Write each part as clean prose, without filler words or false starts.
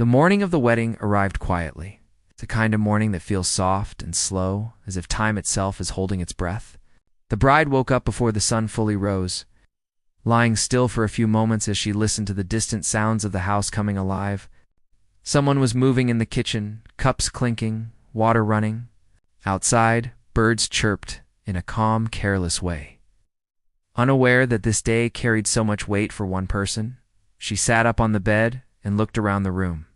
The morning of the wedding arrived quietly. It's a kind of morning that feels soft and slow, as if time itself is holding its breath. The bride woke up before the sun fully rose, lying still for a few moments as she listened to the distant sounds of the house coming alive. Someone was moving in the kitchen, cups clinking, water running. Outside, birds chirped in a calm, careless way. Unaware that this day carried so much weight for one person, she sat up on the bed and looked around the room.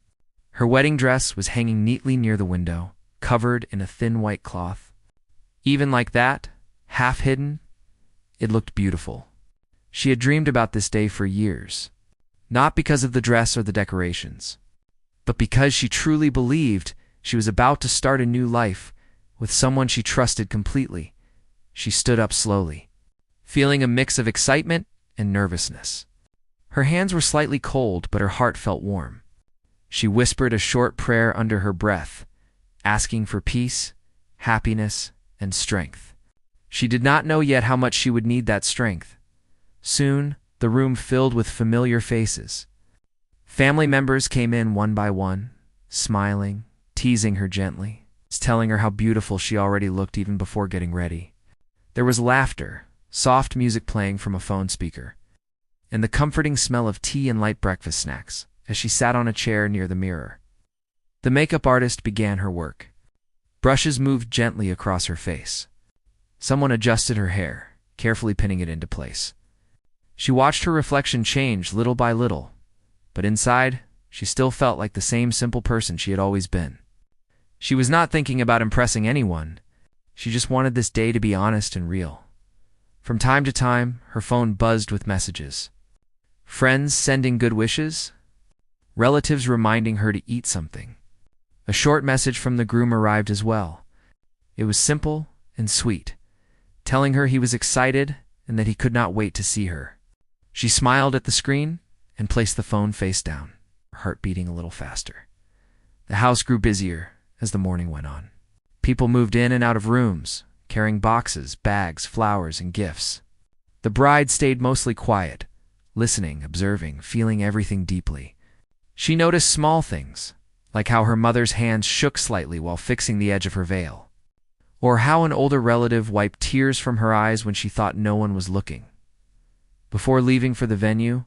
Her wedding dress was hanging neatly near the window, covered in a thin white cloth. Even like that, half hidden, it looked beautiful. She had dreamed about this day for years, not because of the dress or the decorations, but because she truly believed she was about to start a new life with someone she trusted completely. She stood up slowly, feeling a mix of excitement and nervousness. Her hands were slightly cold, but her heart felt warm. She whispered a short prayer under her breath, asking for peace, happiness, and strength. She did not know yet how much she would need that strength. Soon, the room filled with familiar faces. Family members came in one by one, smiling, teasing her gently, telling her how beautiful she already looked even before getting ready. There was laughter, soft music playing from a phone speaker, and the comforting smell of tea and light breakfast snacks as she sat on a chair near the mirror. The makeup artist began her work. Brushes moved gently across her face. Someone adjusted her hair, carefully pinning it into place. She watched her reflection change little by little, but inside, she still felt like the same simple person she had always been. She was not thinking about impressing anyone. She just wanted this day to be honest and real. From time to time, her phone buzzed with messages. Friends sending good wishes, relatives reminding her to eat something. A short message from the groom arrived as well. It was simple and sweet, telling her he was excited and that he could not wait to see her. She smiled at the screen and placed the phone face down, her heart beating a little faster. The house grew busier as the morning went on. People moved in and out of rooms, carrying boxes, bags, flowers, and gifts. The bride stayed mostly quiet, listening, observing, feeling everything deeply. She noticed small things, like how her mother's hands shook slightly while fixing the edge of her veil, or how an older relative wiped tears from her eyes when she thought no one was looking. Before leaving for the venue,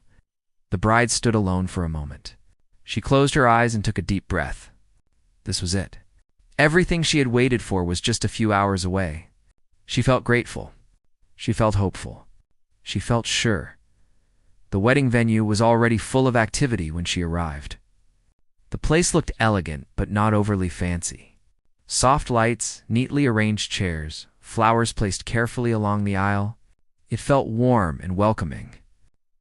the bride stood alone for a moment. She closed her eyes and took a deep breath. This was it. Everything she had waited for was just a few hours away. She felt grateful. She felt hopeful. She felt sure. The wedding venue was already full of activity when she arrived. The place looked elegant, but not overly fancy. Soft lights, neatly arranged chairs, flowers placed carefully along the aisle. It felt warm and welcoming.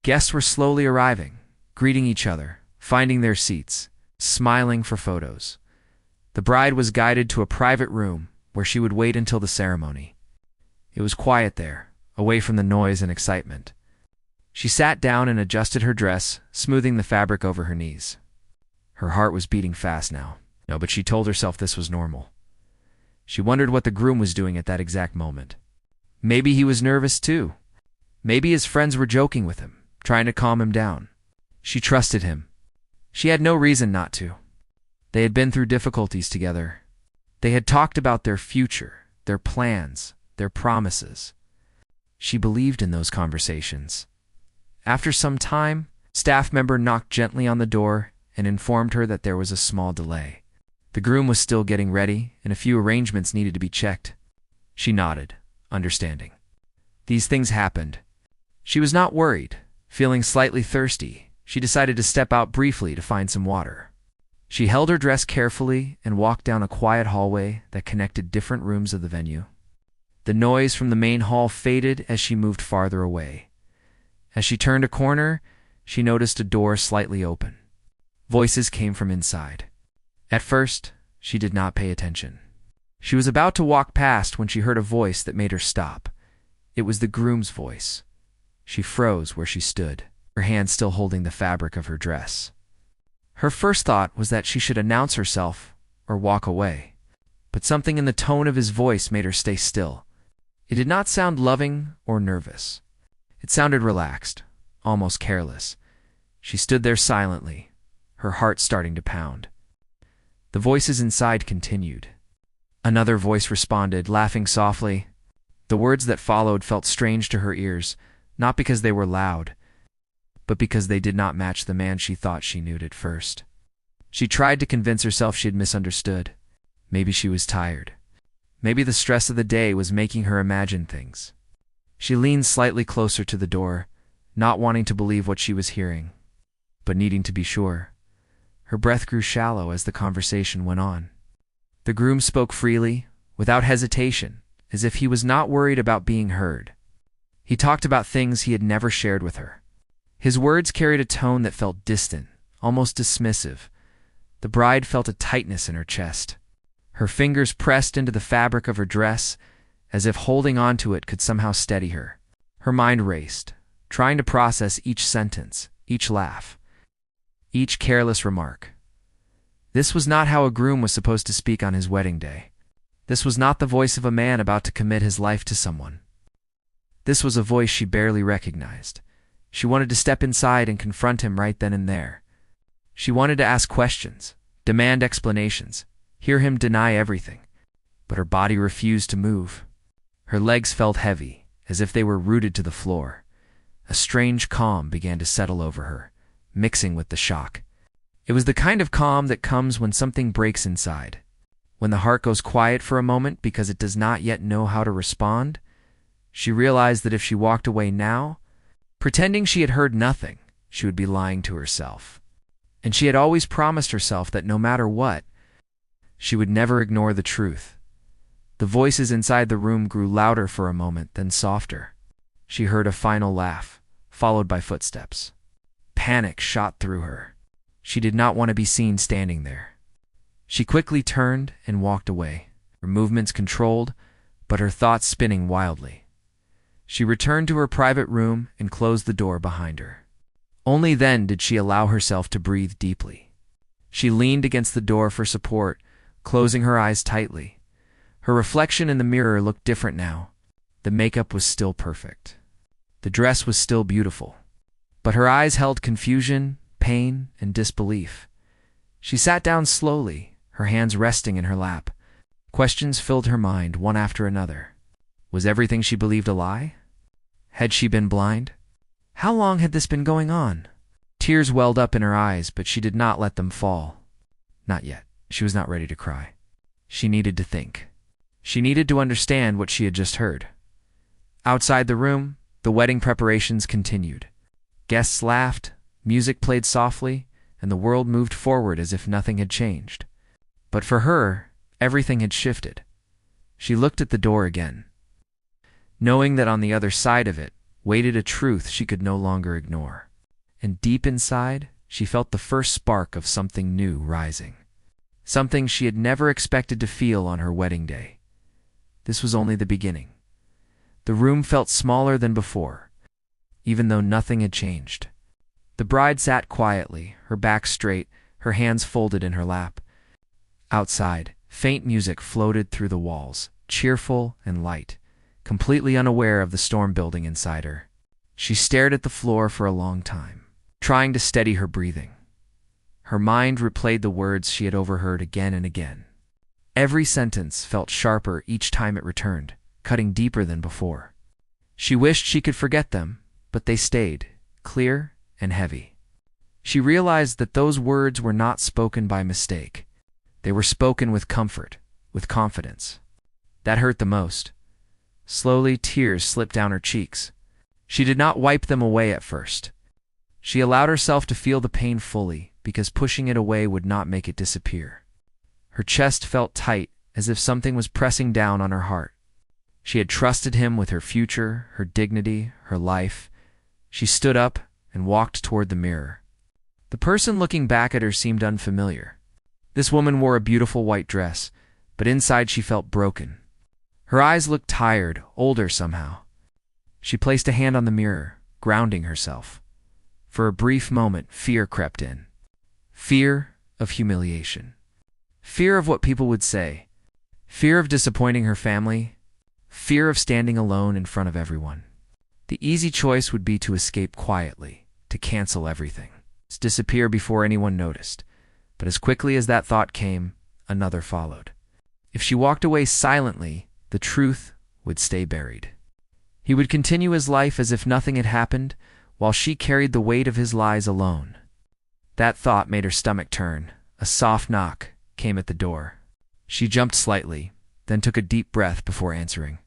Guests were slowly arriving, greeting each other, finding their seats, smiling for photos. The bride was guided to a private room where she would wait until the ceremony. It was quiet there, away from the noise and excitement. She sat down and adjusted her dress, smoothing the fabric over her knees. Her heart was beating fast now. No, but she told herself this was normal. She wondered what the groom was doing at that exact moment. Maybe he was nervous too. Maybe his friends were joking with him, trying to calm him down. She trusted him. She had no reason not to. They had been through difficulties together. They had talked about their future, their plans, their promises. She believed in those conversations. After some time, a staff member knocked gently on the door and informed her that there was a small delay. The groom was still getting ready, and a few arrangements needed to be checked. She nodded, understanding. These things happened. She was not worried. Feeling slightly thirsty, she decided to step out briefly to find some water. She held her dress carefully and walked down a quiet hallway that connected different rooms of the venue. The noise from the main hall faded as she moved farther away. As she turned a corner, she noticed a door slightly open. Voices came from inside. At first, she did not pay attention. She was about to walk past when she heard a voice that made her stop. It was the groom's voice. She froze where she stood, her hand still holding the fabric of her dress. Her first thought was that she should announce herself or walk away, but something in the tone of his voice made her stay still. It did not sound loving or nervous. It sounded relaxed, almost careless. She stood there silently, her heart starting to pound. The voices inside continued. Another voice responded, laughing softly. The words that followed felt strange to her ears, not because they were loud, but because they did not match the man she thought she knew at first. She tried to convince herself she had misunderstood. Maybe she was tired. Maybe the stress of the day was making her imagine things. She leaned slightly closer to the door, not wanting to believe what she was hearing, but needing to be sure. Her breath grew shallow as the conversation went on. The groom spoke freely, without hesitation, as if he was not worried about being heard. He talked about things he had never shared with her. His words carried a tone that felt distant, almost dismissive. The bride felt a tightness in her chest. Her fingers pressed into the fabric of her dress, as if holding on to it could somehow steady her. Her mind raced, trying to process each sentence, each laugh, each careless remark. This was not how a groom was supposed to speak on his wedding day. This was not the voice of a man about to commit his life to someone. This was a voice she barely recognized. She wanted to step inside and confront him right then and there. She wanted to ask questions, demand explanations, hear him deny everything. But her body refused to move. Her legs felt heavy, as if they were rooted to the floor. A strange calm began to settle over her, mixing with the shock. It was the kind of calm that comes when something breaks inside, when the heart goes quiet for a moment because it does not yet know how to respond. She realized that if she walked away now, pretending she had heard nothing, she would be lying to herself. And she had always promised herself that no matter what, she would never ignore the truth. The voices inside the room grew louder for a moment, then softer. She heard a final laugh, followed by footsteps. Panic shot through her. She did not want to be seen standing there. She quickly turned and walked away, her movements controlled, but her thoughts spinning wildly. She returned to her private room and closed the door behind her. Only then did she allow herself to breathe deeply. She leaned against the door for support, closing her eyes tightly. Her reflection in the mirror looked different now. The makeup was still perfect. The dress was still beautiful. But her eyes held confusion, pain, and disbelief. She sat down slowly, her hands resting in her lap. Questions filled her mind, one after another. Was everything she believed a lie? Had she been blind? How long had this been going on? Tears welled up in her eyes, but she did not let them fall. Not yet. She was not ready to cry. She needed to think. She needed to understand what she had just heard. Outside the room, the wedding preparations continued. Guests laughed, music played softly, and the world moved forward as if nothing had changed. But for her, everything had shifted. She looked at the door again, knowing that on the other side of it waited a truth she could no longer ignore. And deep inside, she felt the first spark of something new rising. Something she had never expected to feel on her wedding day. This was only the beginning. The room felt smaller than before, even though nothing had changed. The bride sat quietly, her back straight, her hands folded in her lap. Outside, faint music floated through the walls, cheerful and light, completely unaware of the storm building inside her. She stared at the floor for a long time, trying to steady her breathing. Her mind replayed the words she had overheard again and again. Every sentence felt sharper each time it returned, cutting deeper than before. She wished she could forget them, but they stayed, clear and heavy. She realized that those words were not spoken by mistake. They were spoken with comfort, with confidence. That hurt the most. Slowly, tears slipped down her cheeks. She did not wipe them away at first. She allowed herself to feel the pain fully, because pushing it away would not make it disappear. Her chest felt tight, as if something was pressing down on her heart. She had trusted him with her future, her dignity, her life. She stood up and walked toward the mirror. The person looking back at her seemed unfamiliar. This woman wore a beautiful white dress, but inside she felt broken. Her eyes looked tired, older somehow. She placed a hand on the mirror, grounding herself. For a brief moment, fear crept in. Fear of humiliation. Fear of what people would say. Fear of disappointing her family. Fear of standing alone in front of everyone. The easy choice would be to escape quietly, to cancel everything. disappear before anyone noticed. But as quickly as that thought came, another followed. If she walked away silently, the truth would stay buried. He would continue his life as if nothing had happened, while she carried the weight of his lies alone. That thought made her stomach turn. A soft knock came at the door. She jumped slightly, then took a deep breath before answering.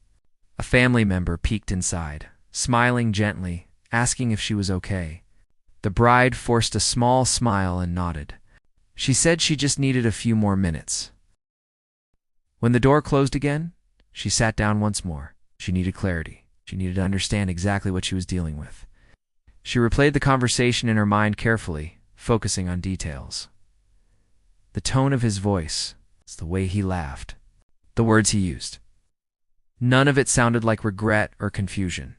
A family member peeked inside, smiling gently, asking if she was okay. The bride forced a small smile and nodded. She said she just needed a few more minutes. When the door closed again, she sat down once more. She needed clarity. She needed to understand exactly what she was dealing with. She replayed the conversation in her mind carefully, focusing on details. The tone of his voice, the way he laughed, the words he used. None of it sounded like regret or confusion.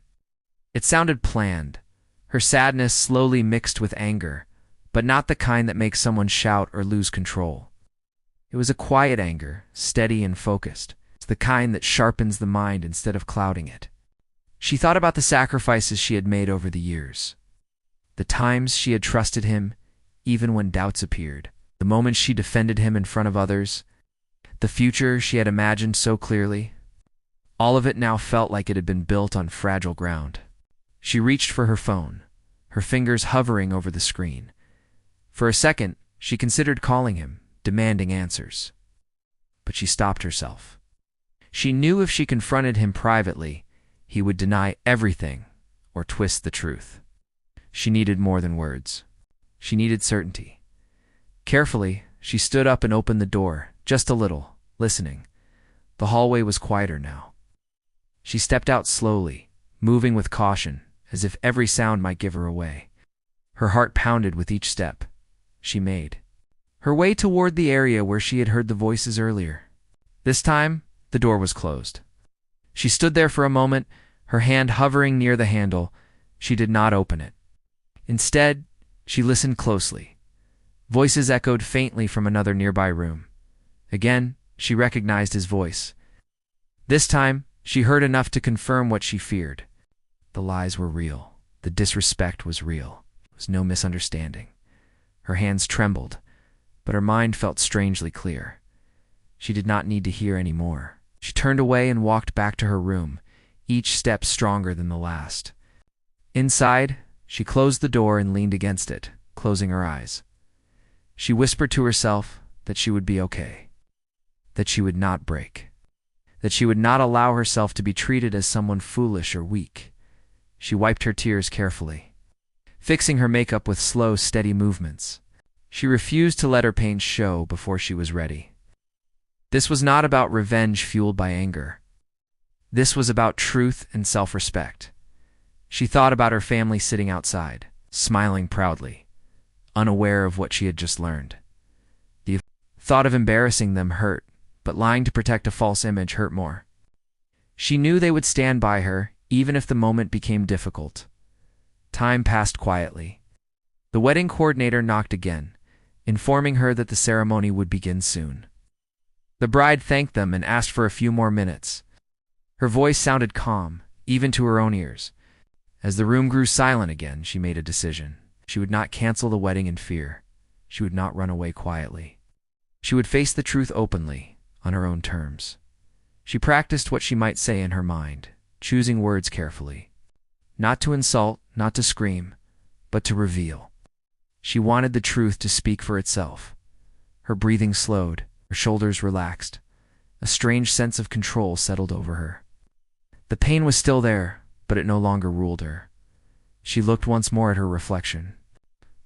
It sounded planned, her sadness slowly mixed with anger, but not the kind that makes someone shout or lose control. It was a quiet anger, steady and focused. It's the kind that sharpens the mind instead of clouding it. She thought about the sacrifices she had made over the years, the times she had trusted him, even when doubts appeared, the moments she defended him in front of others, the future she had imagined so clearly. All of it now felt like it had been built on fragile ground. She reached for her phone, her fingers hovering over the screen. For a second, she considered calling him, demanding answers. But she stopped herself. She knew if she confronted him privately, he would deny everything or twist the truth. She needed more than words. She needed certainty. Carefully, she stood up and opened the door, just a little, listening. The hallway was quieter now. She stepped out slowly, moving with caution, as if every sound might give her away. Her heart pounded with each step she made. Her way toward the area where she had heard the voices earlier. This time, the door was closed. She stood there for a moment, her hand hovering near the handle. She did not open it. Instead, she listened closely. Voices echoed faintly from another nearby room. Again, she recognized his voice. This time, she heard enough to confirm what she feared. The lies were real. The disrespect was real. It was no misunderstanding. Her hands trembled, but her mind felt strangely clear. She did not need to hear any more. She turned away and walked back to her room, each step stronger than the last. Inside, she closed the door and leaned against it, closing her eyes. She whispered to herself that she would be okay, that she would not break, that she would not allow herself to be treated as someone foolish or weak. She wiped her tears carefully, fixing her makeup with slow, steady movements. She refused to let her pain show before she was ready. This was not about revenge fueled by anger. This was about truth and self-respect. She thought about her family sitting outside, smiling proudly, unaware of what she had just learned. The thought of embarrassing them hurt, but lying to protect a false image hurt more. She knew they would stand by her, even if the moment became difficult. Time passed quietly. The wedding coordinator knocked again, informing her that the ceremony would begin soon. The bride thanked them and asked for a few more minutes. Her voice sounded calm, even to her own ears. As the room grew silent again, she made a decision. She would not cancel the wedding in fear. She would not run away quietly. She would face the truth openly, on her own terms. She practiced what she might say in her mind, choosing words carefully. Not to insult, not to scream, but to reveal. She wanted the truth to speak for itself. Her breathing slowed, her shoulders relaxed. A strange sense of control settled over her. The pain was still there, but it no longer ruled her. She looked once more at her reflection.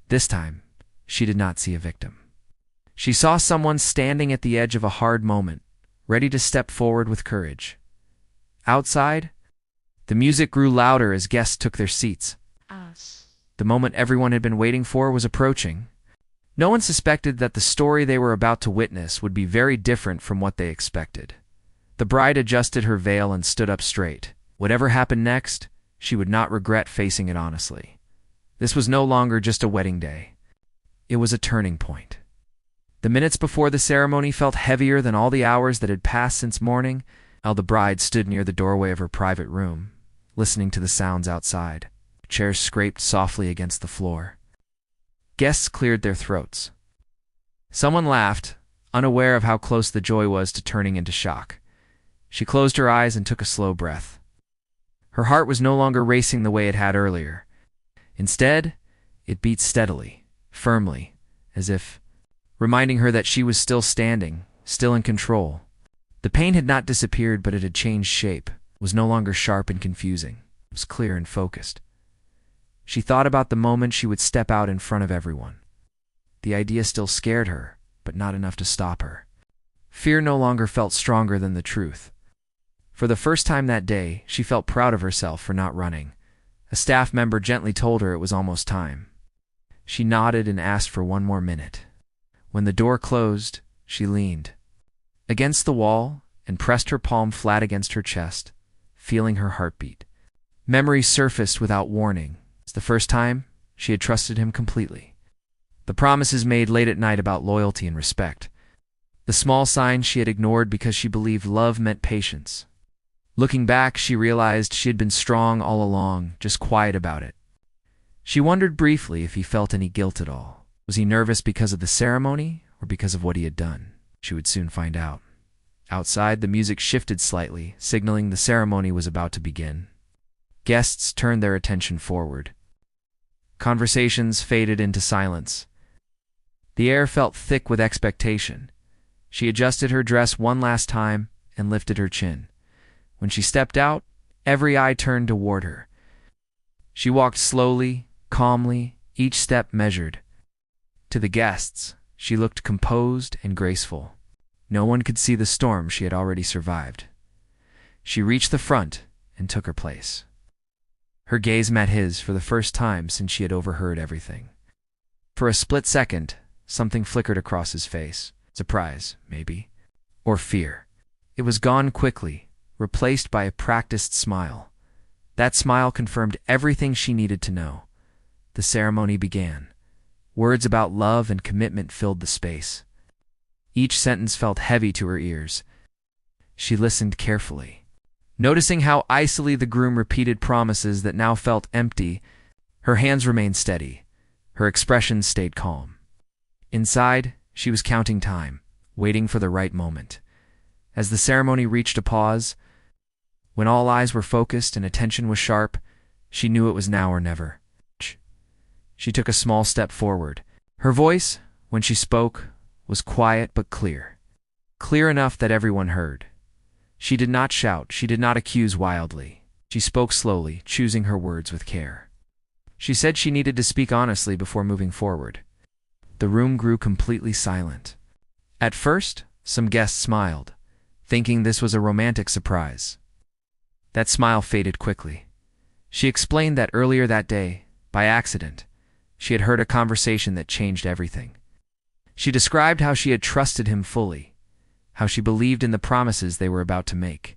This time, she did not see a victim. She saw someone standing at the edge of a hard moment, ready to step forward with courage. Outside, the music grew louder as guests took their seats. The moment everyone had been waiting for was approaching. No one suspected that the story they were about to witness would be very different from what they expected. The bride adjusted her veil and stood up straight. Whatever happened next, she would not regret facing it honestly. This was no longer just a wedding day. It was a turning point. The minutes before the ceremony felt heavier than all the hours that had passed since morning, while the bride stood near the doorway of her private room, listening to the sounds outside. Chairs scraped softly against the floor. Guests cleared their throats. Someone laughed, unaware of how close the joy was to turning into shock. She closed her eyes and took a slow breath. Her heart was no longer racing the way it had earlier. Instead, it beat steadily, firmly, as if reminding her that she was still standing, still in control. The pain had not disappeared, but it had changed shape, was no longer sharp and confusing. It was clear and focused. She thought about the moment she would step out in front of everyone. The idea still scared her, but not enough to stop her. Fear no longer felt stronger than the truth. For the first time that day, she felt proud of herself for not running. A staff member gently told her it was almost time. She nodded and asked for one more minute. When the door closed, she leaned against the wall and pressed her palm flat against her chest, feeling her heartbeat. Memories surfaced without warning. It's the first time she had trusted him completely. The promises made late at night about loyalty and respect. The small signs she had ignored because she believed love meant patience. Looking back, she realized she had been strong all along, just quiet about it. She wondered briefly if he felt any guilt at all. Was he nervous because of the ceremony or because of what he had done? She would soon find out. Outside, the music shifted slightly, signaling the ceremony was about to begin. Guests turned their attention forward. Conversations faded into silence. The air felt thick with expectation. She adjusted her dress one last time and lifted her chin. When she stepped out, every eye turned toward her. She walked slowly, calmly, each step measured. To the guests, she looked composed and graceful. No one could see the storm she had already survived. She reached the front and took her place. Her gaze met his for the first time since she had overheard everything. For a split second, something flickered across his face. Surprise, maybe. Or fear. It was gone quickly, replaced by a practiced smile. That smile confirmed everything she needed to know. The ceremony began. Words about love and commitment filled the space. Each sentence felt heavy to her ears. She listened carefully. Noticing how icily the groom repeated promises that now felt empty, her hands remained steady. Her expression stayed calm. Inside, she was counting time, waiting for the right moment. As the ceremony reached a pause, when all eyes were focused and attention was sharp, she knew it was now or never. She took a small step forward. Her voice, when she spoke, was quiet but clear. Clear enough that everyone heard. She did not shout, she did not accuse wildly. She spoke slowly, choosing her words with care. She said she needed to speak honestly before moving forward. The room grew completely silent. At first, some guests smiled, thinking this was a romantic surprise. That smile faded quickly. She explained that earlier that day, by accident, she had heard a conversation that changed everything. She described how she had trusted him fully, how she believed in the promises they were about to make.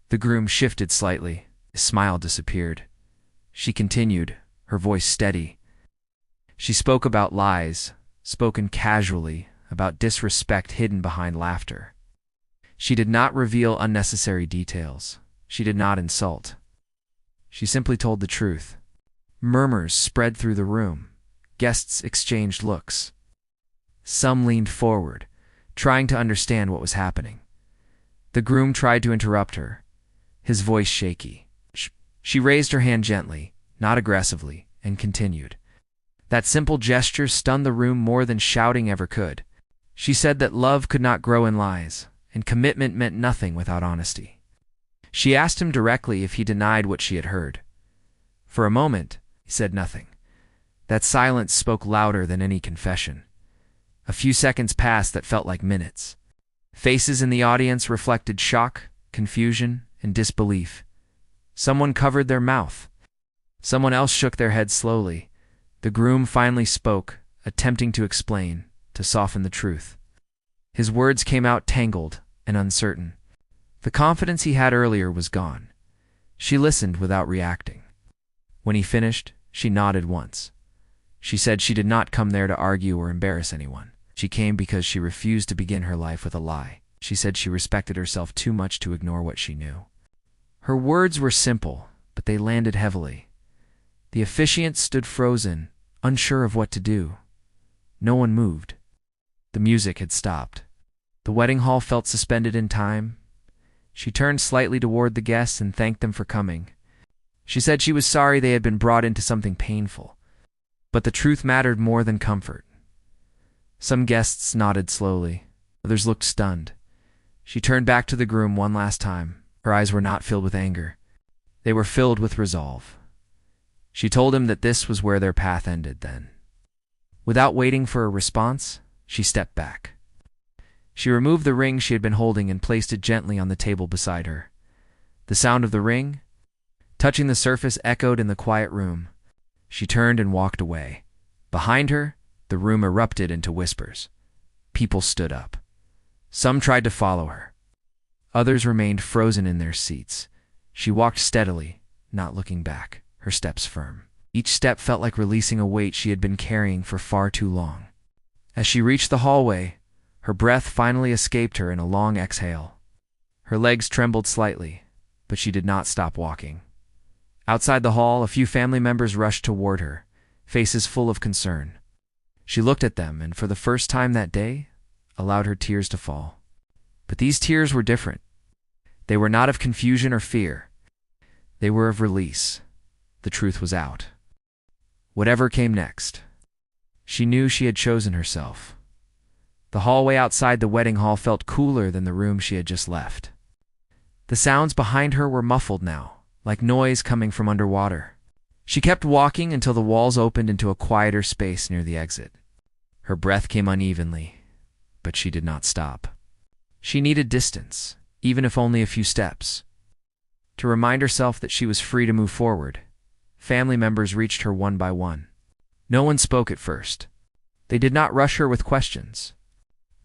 The groom shifted slightly. His smile disappeared. She continued, her voice steady. She spoke about lies, spoken casually, about disrespect hidden behind laughter. She did not reveal unnecessary details. She did not insult. She simply told the truth. Murmurs spread through the room. Guests exchanged looks. Some leaned forward, trying to understand what was happening. The groom tried to interrupt her, his voice shaky. She raised her hand gently, not aggressively, and continued. That simple gesture stunned the room more than shouting ever could. She said that love could not grow in lies, and commitment meant nothing without honesty. She asked him directly if he denied what she had heard. For a moment, he said nothing. That silence spoke louder than any confession. A few seconds passed that felt like minutes. Faces in the audience reflected shock, confusion, and disbelief. Someone covered their mouth. Someone else shook their head slowly. The groom finally spoke, attempting to explain, to soften the truth. His words came out tangled and uncertain. The confidence he had earlier was gone. She listened without reacting. When he finished, she nodded once. She said she did not come there to argue or embarrass anyone. She came because she refused to begin her life with a lie. She said she respected herself too much to ignore what she knew. Her words were simple, but they landed heavily. The officiant stood frozen, unsure of what to do. No one moved. The music had stopped. The wedding hall felt suspended in time. She turned slightly toward the guests and thanked them for coming. She said she was sorry they had been brought into something painful, but the truth mattered more than comfort. Some guests nodded slowly. Others looked stunned. She turned back to the groom one last time. Her eyes were not filled with anger. They were filled with resolve. She told him that this was where their path ended then. Without waiting for a response, she stepped back. She removed the ring she had been holding and placed it gently on the table beside her. The sound of the ring, touching the surface, echoed in the quiet room. She turned and walked away. Behind her, the room erupted into whispers. People stood up. Some tried to follow her. Others remained frozen in their seats. She walked steadily, not looking back, her steps firm. Each step felt like releasing a weight she had been carrying for far too long. As she reached the hallway, her breath finally escaped her in a long exhale. Her legs trembled slightly, but she did not stop walking. Outside the hall, a few family members rushed toward her, faces full of concern. She looked at them and, for the first time that day, allowed her tears to fall. But these tears were different. They were not of confusion or fear. They were of release. The truth was out. Whatever came next, she knew she had chosen herself. The hallway outside the wedding hall felt cooler than the room she had just left. The sounds behind her were muffled now, like noise coming from underwater. She kept walking until the walls opened into a quieter space near the exit. Her breath came unevenly, but she did not stop. She needed distance, even if only a few steps. To remind herself that she was free to move forward, family members reached her one by one. No one spoke at first. They did not rush her with questions.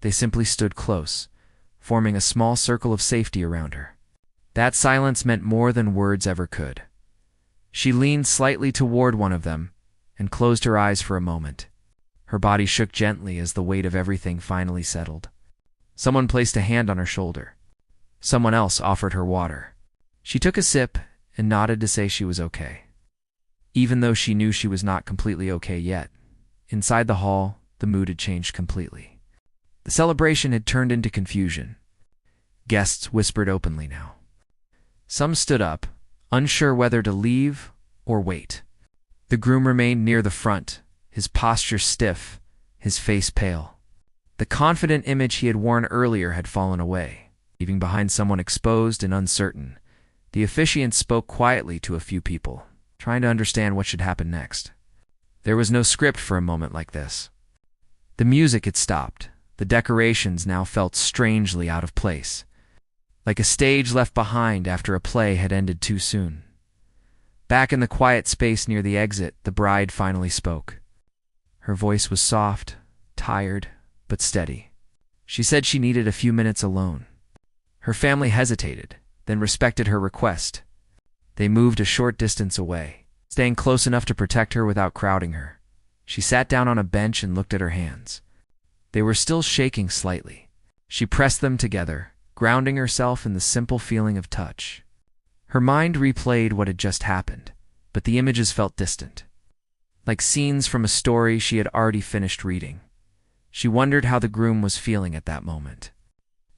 They simply stood close, forming a small circle of safety around her. That silence meant more than words ever could. She leaned slightly toward one of them and closed her eyes for a moment. Her body shook gently as the weight of everything finally settled. Someone placed a hand on her shoulder. Someone else offered her water. She took a sip and nodded to say she was okay. Even though she knew she was not completely okay yet, inside the hall, the mood had changed completely. The celebration had turned into confusion. Guests whispered openly now. Some stood up, unsure whether to leave or wait. The groom remained near the front, his posture stiff, his face pale. The confident image he had worn earlier had fallen away, leaving behind someone exposed and uncertain. The officiant spoke quietly to a few people, trying to understand what should happen next. There was no script for a moment like this. The music had stopped. The decorations now felt strangely out of place, like a stage left behind after a play had ended too soon. Back in the quiet space near the exit, the bride finally spoke. Her voice was soft, tired, but steady. She said she needed a few minutes alone. Her family hesitated, then respected her request. They moved a short distance away, staying close enough to protect her without crowding her. She sat down on a bench and looked at her hands. They were still shaking slightly. She pressed them together, grounding herself in the simple feeling of touch. Her mind replayed what had just happened, but the images felt distant, like scenes from a story she had already finished reading. She wondered how the groom was feeling at that moment.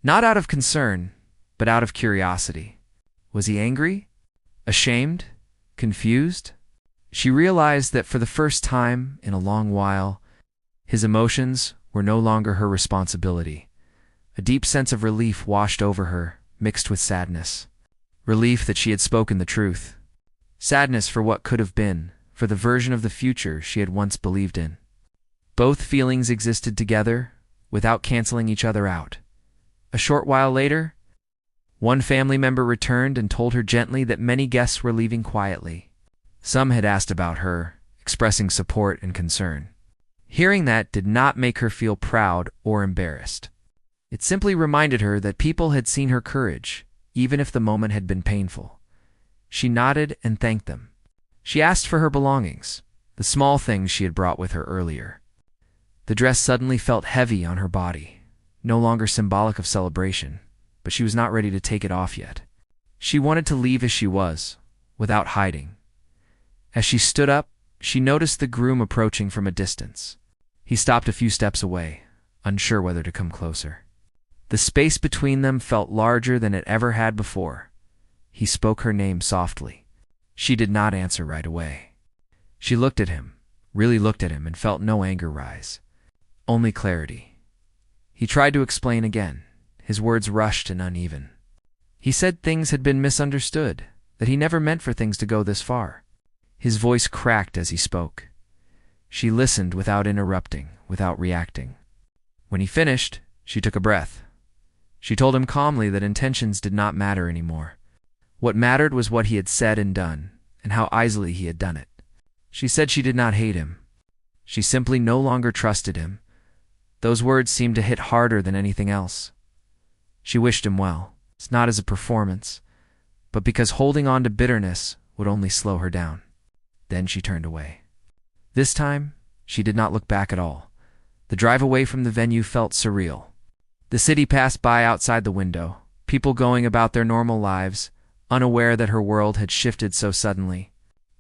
Not out of concern, but out of curiosity. Was he angry? Ashamed? Confused? She realized that for the first time in a long while, his emotions were no longer her responsibility. A deep sense of relief washed over her, mixed with sadness. Relief that she had spoken the truth. Sadness for what could have been, for the version of the future she had once believed in. Both feelings existed together, without canceling each other out. A short while later, one family member returned and told her gently that many guests were leaving quietly. Some had asked about her, expressing support and concern. Hearing that did not make her feel proud or embarrassed. It simply reminded her that people had seen her courage, even if the moment had been painful. She nodded and thanked them. She asked for her belongings, the small things she had brought with her earlier. The dress suddenly felt heavy on her body, no longer symbolic of celebration, but she was not ready to take it off yet. She wanted to leave as she was, without hiding. As she stood up, she noticed the groom approaching from a distance. He stopped a few steps away, unsure whether to come closer. The space between them felt larger than it ever had before. He spoke her name softly. She did not answer right away. She looked at him, really looked at him, and felt no anger rise. Only clarity. He tried to explain again. His words rushed and uneven. He said things had been misunderstood, that he never meant for things to go this far. His voice cracked as he spoke. She listened without interrupting, without reacting. When he finished, she took a breath. She told him calmly that intentions did not matter anymore. What mattered was what he had said and done, and how easily he had done it. She said she did not hate him. She simply no longer trusted him. Those words seemed to hit harder than anything else. She wished him well, not as a performance, but because holding on to bitterness would only slow her down. Then she turned away. This time, she did not look back at all. The drive away from the venue felt surreal. The city passed by outside the window, people going about their normal lives, unaware that her world had shifted so suddenly.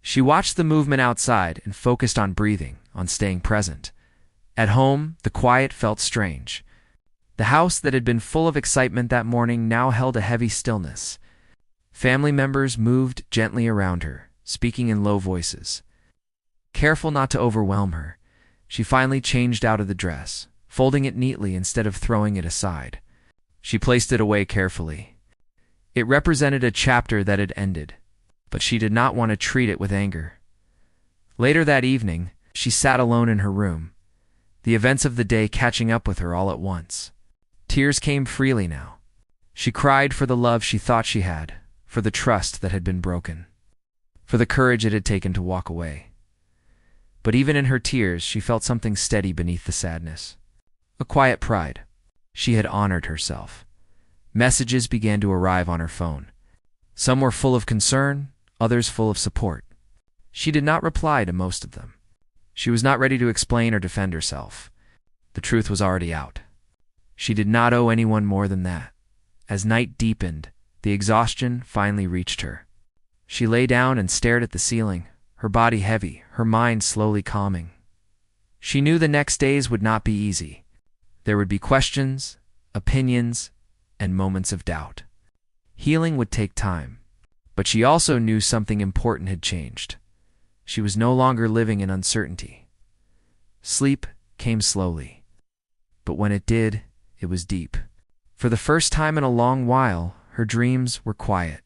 She watched the movement outside and focused on breathing, on staying present. At home, the quiet felt strange. The house that had been full of excitement that morning now held a heavy stillness. Family members moved gently around her, speaking in low voices. Careful not to overwhelm her, she finally changed out of the dress, folding it neatly instead of throwing it aside. She placed it away carefully. It represented a chapter that had ended, but she did not want to treat it with anger. Later that evening, she sat alone in her room, the events of the day catching up with her all at once. Tears came freely now. She cried for the love she thought she had, for the trust that had been broken, for the courage it had taken to walk away. But even in her tears, she felt something steady beneath the sadness. A quiet pride. She had honored herself. Messages began to arrive on her phone. Some were full of concern, others full of support. She did not reply to most of them. She was not ready to explain or defend herself. The truth was already out. She did not owe anyone more than that. As night deepened, the exhaustion finally reached her. She lay down and stared at the ceiling, her body heavy, her mind slowly calming. She knew the next days would not be easy. There would be questions, opinions, and moments of doubt. Healing would take time, but she also knew something important had changed. She was no longer living in uncertainty. Sleep came slowly, but when it did, it was deep. For the first time in a long while, her dreams were quiet.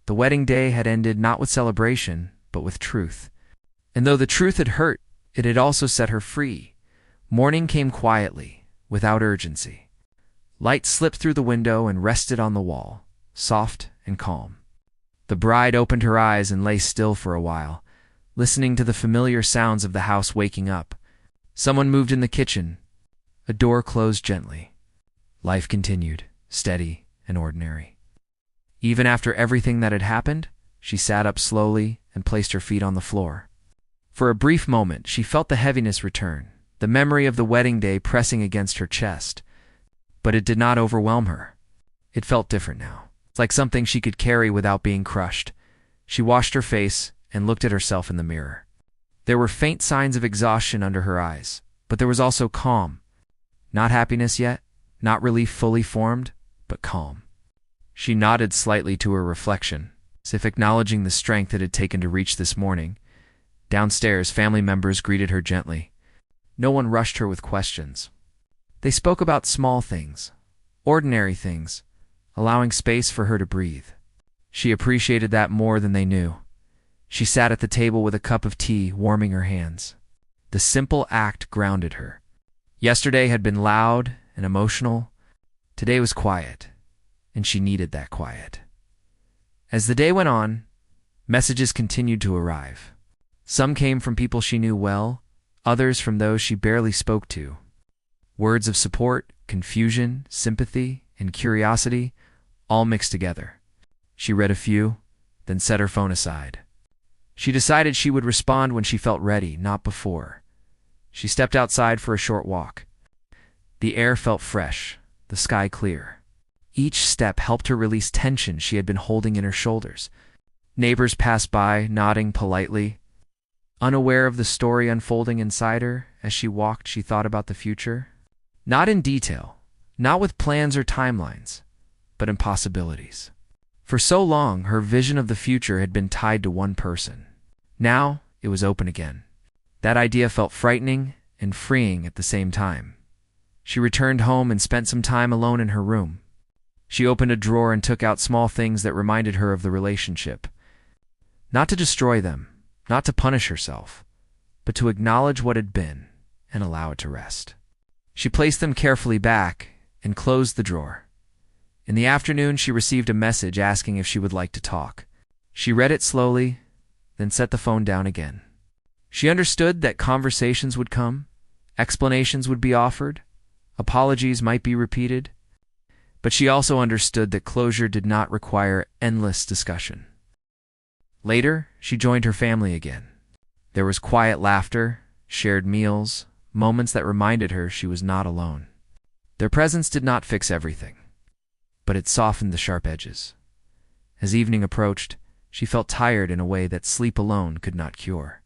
The wedding day had ended not with celebration, but with truth. And though the truth had hurt, it had also set her free. Morning came quietly, without urgency. Light slipped through the window and rested on the wall, soft and calm. The bride opened her eyes and lay still for a while, listening to the familiar sounds of the house waking up. Someone moved in the kitchen. A door closed gently. Life continued, steady and ordinary. Even after everything that had happened, she sat up slowly and placed her feet on the floor. For a brief moment, she felt the heaviness return, the memory of the wedding day pressing against her chest. But it did not overwhelm her. It felt different now, like something she could carry without being crushed. She washed her face and looked at herself in the mirror. There were faint signs of exhaustion under her eyes, but there was also calm. Not happiness yet, not relief fully formed, but calm. She nodded slightly to her reflection, as if acknowledging the strength it had taken to reach this morning. Downstairs, family members greeted her gently. No one rushed her with questions. They spoke about small things, ordinary things, allowing space for her to breathe. She appreciated that more than they knew. She sat at the table with a cup of tea, warming her hands. The simple act grounded her. Yesterday had been loud and emotional. Today was quiet, and she needed that quiet. As the day went on, messages continued to arrive. Some came from people she knew well, others from those she barely spoke to. Words of support, confusion, sympathy, and curiosity, all mixed together. She read a few, then set her phone aside. She decided she would respond when she felt ready, not before. She stepped outside for a short walk. The air felt fresh, the sky clear. Each step helped her release tension she had been holding in her shoulders. Neighbors passed by, nodding politely, unaware of the story unfolding inside her As she walked, she thought about the future. Not in detail, not with plans or timelines, but in possibilities. For so long, her vision of the future had been tied to one person. Now, it was open again. That idea felt frightening and freeing at the same time. She returned home and spent some time alone in her room. She opened a drawer and took out small things that reminded her of the relationship. Not to destroy them, not to punish herself, but to acknowledge what had been and allow it to rest. She placed them carefully back and closed the drawer. In the afternoon, she received a message asking if she would like to talk. She read it slowly, then set the phone down again. She understood that conversations would come, explanations would be offered, apologies might be repeated, but she also understood that closure did not require endless discussion. Later, she joined her family again. There was quiet laughter, shared meals, moments that reminded her she was not alone. Their presence did not fix everything, but it softened the sharp edges. As evening approached, she felt tired in a way that sleep alone could not cure.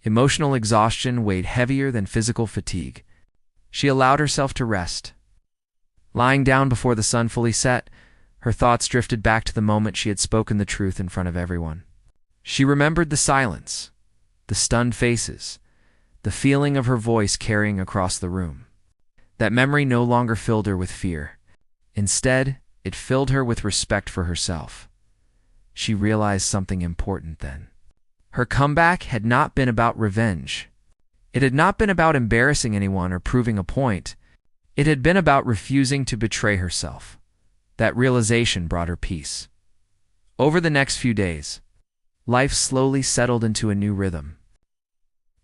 Emotional exhaustion weighed heavier than physical fatigue. She allowed herself to rest. Lying down before the sun fully set, her thoughts drifted back to the moment she had spoken the truth in front of everyone. She remembered the silence, the stunned faces, the feeling of her voice carrying across the room. That memory no longer filled her with fear. Instead, it filled her with respect for herself. She realized something important then. Her comeback had not been about revenge. It had not been about embarrassing anyone or proving a point. It had been about refusing to betray herself. That realization brought her peace. Over the next few days, life slowly settled into a new rhythm.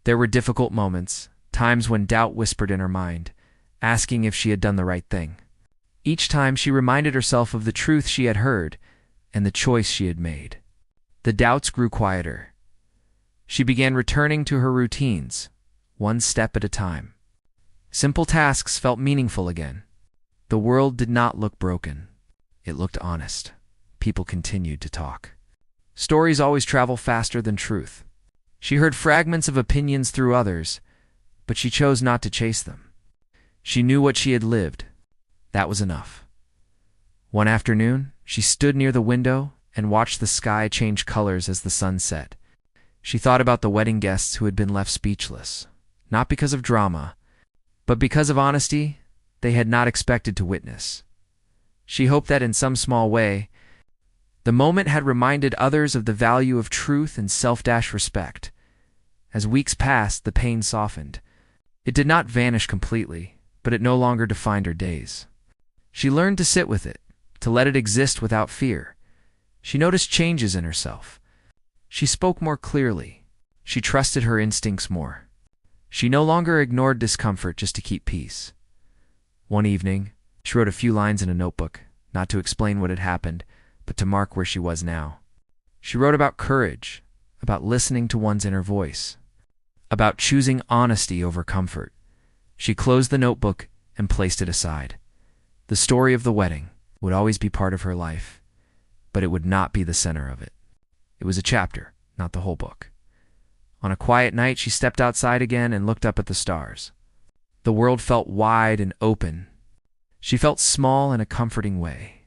There were difficult moments, times when doubt whispered in her mind, asking if she had done the right thing. Each time she reminded herself of the truth she had heard and the choice she had made. The doubts grew quieter. She began returning to her routines, one step at a time. Simple tasks felt meaningful again. The world did not look broken. It looked honest. People continued to talk. Stories always travel faster than truth. She heard fragments of opinions through others, but she chose not to chase them. She knew what she had lived. That was enough. One afternoon, she stood near the window and watched the sky change colors as the sun set. She thought about the wedding guests who had been left speechless, not because of drama, but because of honesty they had not expected to witness. She hoped that in some small way, the moment had reminded others of the value of truth and self-respect. As weeks passed, the pain softened. It did not vanish completely, but it no longer defined her days. She learned to sit with it, to let it exist without fear. She noticed changes in herself. She spoke more clearly. She trusted her instincts more. She no longer ignored discomfort just to keep peace. One evening, she wrote a few lines in a notebook, not to explain what had happened, but to mark where she was now. She wrote about courage, about listening to one's inner voice, about choosing honesty over comfort. She closed the notebook and placed it aside. The story of the wedding would always be part of her life, but it would not be the center of it. It was a chapter, not the whole book. On a quiet night, she stepped outside again and looked up at the stars. The world felt wide and open. She felt small in a comforting way,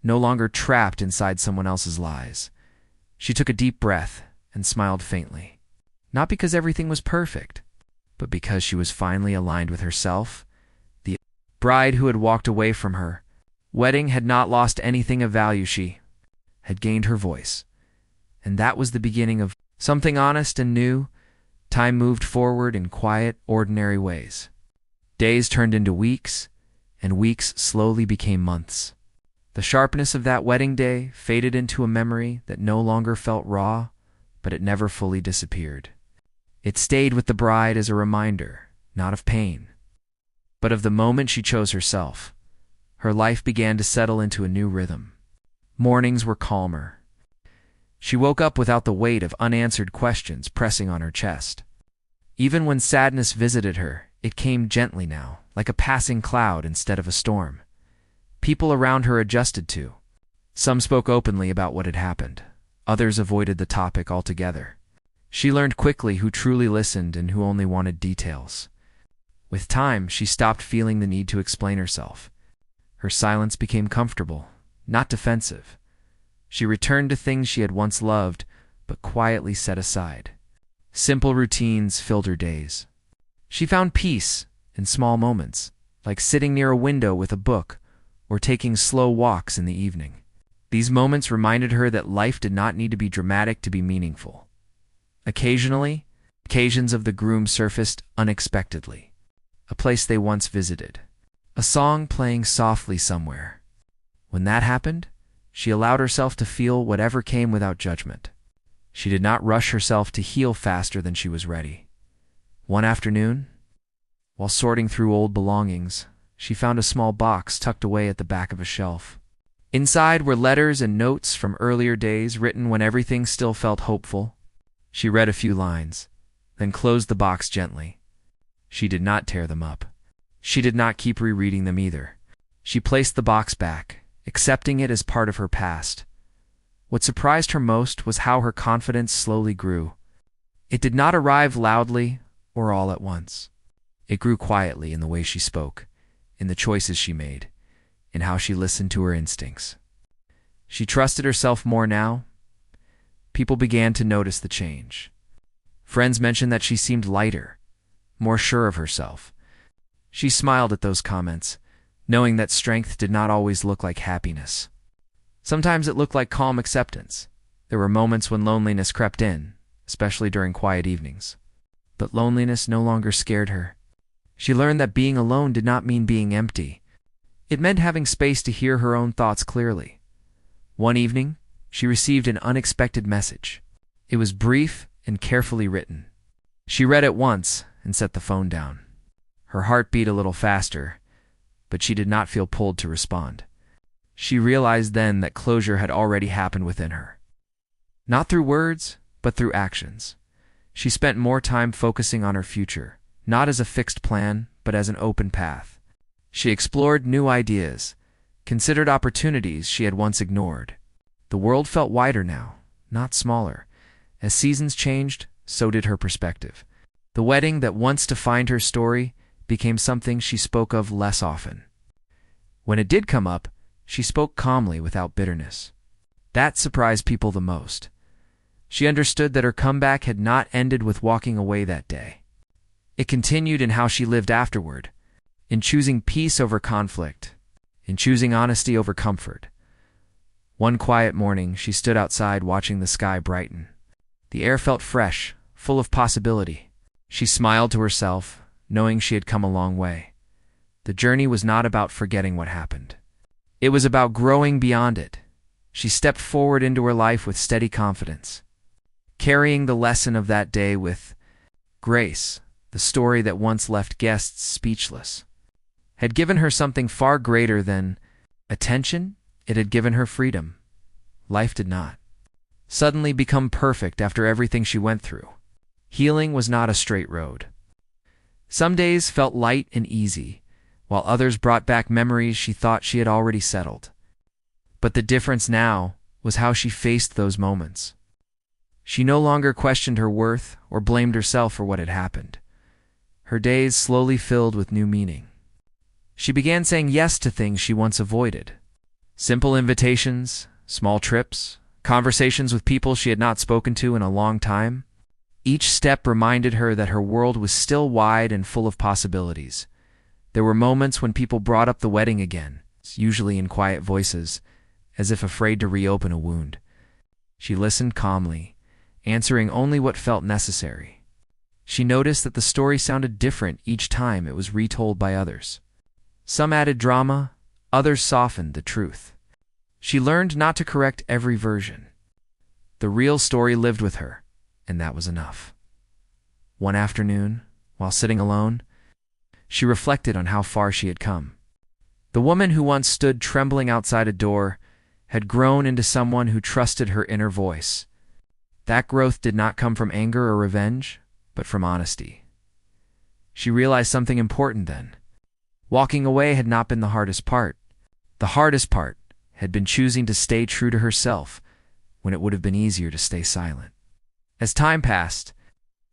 no longer trapped inside someone else's lies. She took a deep breath and smiled faintly, not because everything was perfect, but because she was finally aligned with herself. The bride who had walked away from her wedding had not lost anything of value. She had gained her voice, and that was the beginning of something honest and new. Time moved forward in quiet, ordinary ways. Days turned into weeks, and weeks slowly became months. The sharpness of that wedding day faded into a memory that no longer felt raw, but it never fully disappeared. It stayed with the bride as a reminder, not of pain, but of the moment she chose herself. Her life began to settle into a new rhythm. Mornings were calmer. She woke up without the weight of unanswered questions pressing on her chest. Even when sadness visited her, it came gently now, like a passing cloud instead of a storm. People around her adjusted too. Some spoke openly about what had happened. Others avoided the topic altogether. She learned quickly who truly listened and who only wanted details. With time, she stopped feeling the need to explain herself. Her silence became comfortable, not defensive. She returned to things she had once loved, but quietly set aside. Simple routines filled her days. She found peace in small moments, like sitting near a window with a book or taking slow walks in the evening. These moments reminded her that life did not need to be dramatic to be meaningful. Occasionally, occasions of the groom surfaced unexpectedly. A place they once visited. A song playing softly somewhere. When that happened, she allowed herself to feel whatever came without judgment. She did not rush herself to heal faster than she was ready. One afternoon, while sorting through old belongings, she found a small box tucked away at the back of a shelf. Inside were letters and notes from earlier days written when everything still felt hopeful. She read a few lines, then closed the box gently. She did not tear them up. She did not keep rereading them either. She placed the box back, accepting it as part of her past. What surprised her most was how her confidence slowly grew. It did not arrive loudly or all at once. It grew quietly in the way she spoke, in the choices she made, in how she listened to her instincts. She trusted herself more now. People began to notice the change. Friends mentioned that she seemed lighter, more sure of herself. She smiled at those comments, knowing that strength did not always look like happiness. Sometimes it looked like calm acceptance. There were moments when loneliness crept in, especially during quiet evenings. But loneliness no longer scared her. She learned that being alone did not mean being empty. It meant having space to hear her own thoughts clearly. One evening, she received an unexpected message. It was brief and carefully written. She read it once and set the phone down. Her heart beat a little faster, but she did not feel pulled to respond. She realized then that closure had already happened within her. Not through words, but through actions. She spent more time focusing on her future, not as a fixed plan, but as an open path. She explored new ideas, considered opportunities she had once ignored. The world felt wider now, not smaller. As seasons changed, so did her perspective. The wedding that once defined her story became something she spoke of less often. When it did come up, she spoke calmly without bitterness. That surprised people the most. She understood that her comeback had not ended with walking away that day. It continued in how she lived afterward, in choosing peace over conflict, in choosing honesty over comfort. One quiet morning, she stood outside watching the sky brighten. The air felt fresh, full of possibility. She smiled to herself, knowing she had come a long way. The journey was not about forgetting what happened. It was about growing beyond it. She stepped forward into her life with steady confidence, carrying the lesson of that day with grace. The story that once left guests speechless had given her something far greater than attention. It had given her freedom. Life did not suddenly become perfect after everything she went through. Healing was not a straight road. Some days felt light and easy, while others brought back memories she thought she had already settled. But the difference now was how she faced those moments. She no longer questioned her worth or blamed herself for what had happened. Her days slowly filled with new meaning. She began saying yes to things she once avoided. Simple invitations, small trips, conversations with people she had not spoken to in a long time. Each step reminded her that her world was still wide and full of possibilities. There were moments when people brought up the wedding again, usually in quiet voices, as if afraid to reopen a wound. She listened calmly, answering only what felt necessary. She noticed that the story sounded different each time it was retold by others. Some added drama, others softened the truth. She learned not to correct every version. The real story lived with her, and that was enough. One afternoon, while sitting alone, she reflected on how far she had come. The woman who once stood trembling outside a door had grown into someone who trusted her inner voice. That growth did not come from anger or revenge, but from honesty. She realized something important then. Walking away had not been the hardest part. The hardest part had been choosing to stay true to herself when it would have been easier to stay silent. As time passed,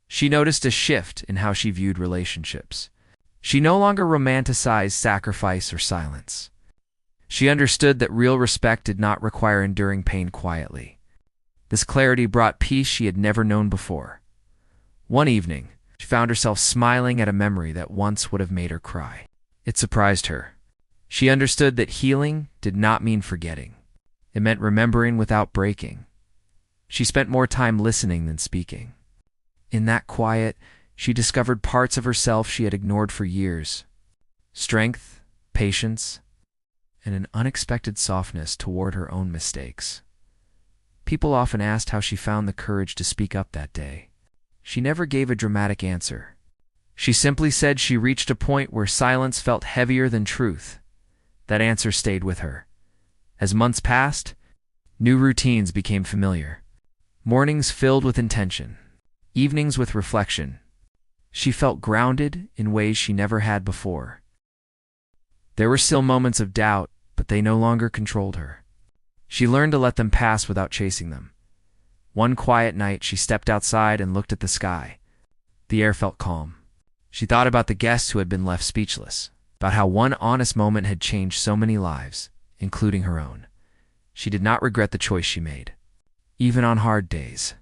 she noticed a shift in how she viewed relationships. She no longer romanticized sacrifice or silence. She understood that real respect did not require enduring pain quietly. This clarity brought peace she had never known before. One evening, she found herself smiling at a memory that once would have made her cry. It surprised her. She understood that healing did not mean forgetting. It meant remembering without breaking. She spent more time listening than speaking. In that quiet, she discovered parts of herself she had ignored for years. Strength, patience, and an unexpected softness toward her own mistakes. People often asked how she found the courage to speak up that day. She never gave a dramatic answer. She simply said she reached a point where silence felt heavier than truth. That answer stayed with her. As months passed, new routines became familiar. Mornings filled with intention, evenings with reflection. She felt grounded in ways she never had before. There were still moments of doubt, but they no longer controlled her. She learned to let them pass without chasing them. One quiet night, she stepped outside and looked at the sky. The air felt calm. She thought about the guests who had been left speechless, about how one honest moment had changed so many lives, including her own. She did not regret the choice she made, even on hard days.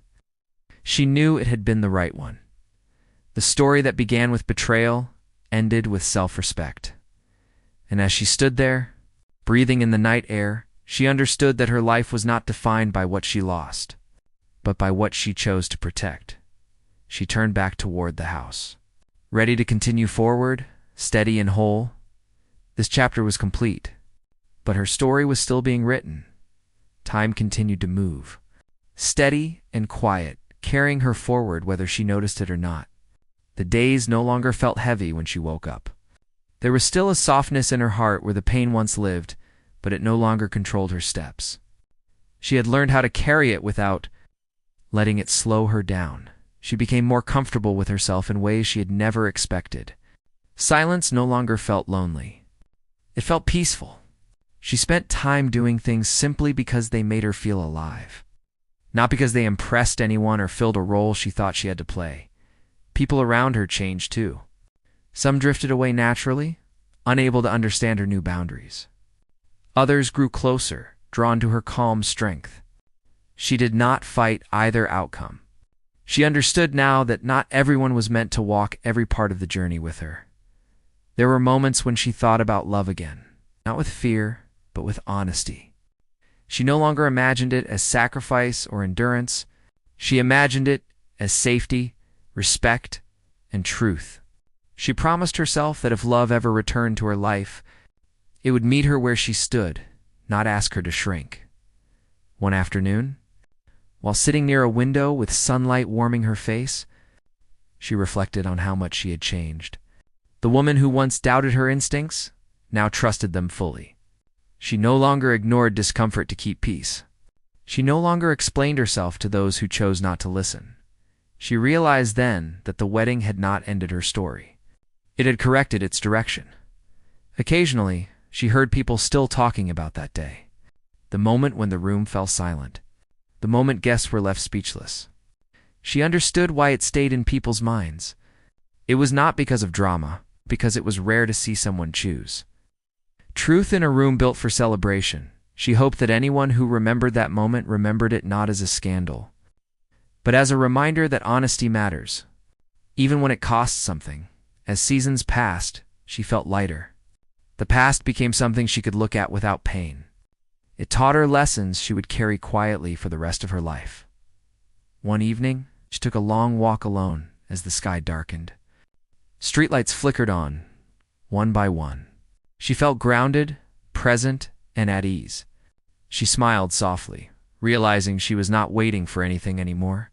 She knew it had been the right one. The story that began with betrayal ended with self-respect. And as she stood there, breathing in the night air, she understood that her life was not defined by what she lost, but by what she chose to protect. She turned back toward the house, ready to continue forward, steady and whole. This chapter was complete, but her story was still being written. Time continued to move, steady and quiet, carrying her forward whether she noticed it or not. The days no longer felt heavy when she woke up. There was still a softness in her heart where the pain once lived, but it no longer controlled her steps. She had learned how to carry it without letting it slow her down. She became more comfortable with herself in ways she had never expected. Silence no longer felt lonely. It felt peaceful. She spent time doing things simply because they made her feel alive, not because they impressed anyone or filled a role she thought she had to play. People around her changed too. Some drifted away naturally, unable to understand her new boundaries. Others grew closer, drawn to her calm strength. She did not fight either outcome. She understood now that not everyone was meant to walk every part of the journey with her. There were moments when she thought about love again, not with fear, but with honesty. She no longer imagined it as sacrifice or endurance. She imagined it as safety, respect, and truth. She promised herself that if love ever returned to her life, it would meet her where she stood, not ask her to shrink. One afternoon, while sitting near a window with sunlight warming her face, she reflected on how much she had changed. The woman who once doubted her instincts now trusted them fully. She no longer ignored discomfort to keep peace. She no longer explained herself to those who chose not to listen. She realized then that the wedding had not ended her story. It had corrected its direction. Occasionally, she heard people still talking about that day. The moment when the room fell silent. The moment guests were left speechless. She understood why it stayed in people's minds. It was not because of drama, because it was rare to see someone choose truth in a room built for celebration. She hoped that anyone who remembered that moment remembered it not as a scandal, but as a reminder that honesty matters, even when it costs something. As seasons passed, she felt lighter. The past became something she could look at without pain. It taught her lessons she would carry quietly for the rest of her life. One evening, she took a long walk alone as the sky darkened. Streetlights flickered on, one by one. She felt grounded, present, and at ease. She smiled softly, realizing she was not waiting for anything anymore.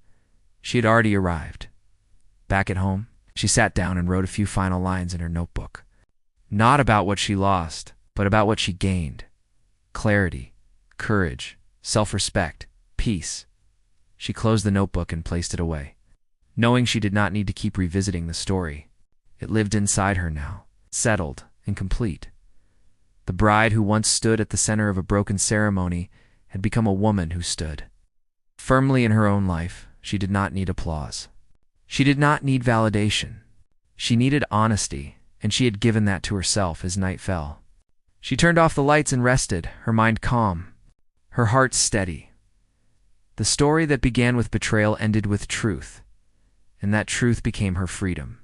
She had already arrived. Back at home, she sat down and wrote a few final lines in her notebook. Not about what she lost, but about what she gained. Clarity, courage, self-respect, peace. She closed the notebook and placed it away, knowing she did not need to keep revisiting the story. It lived inside her now, settled and complete. The bride who once stood at the center of a broken ceremony had become a woman who stood firmly in her own life. She did not need applause. She did not need validation. She needed honesty, and she had given that to herself as night fell. She turned off the lights and rested, her mind calm, her heart steady. The story that began with betrayal ended with truth, and that truth became her freedom.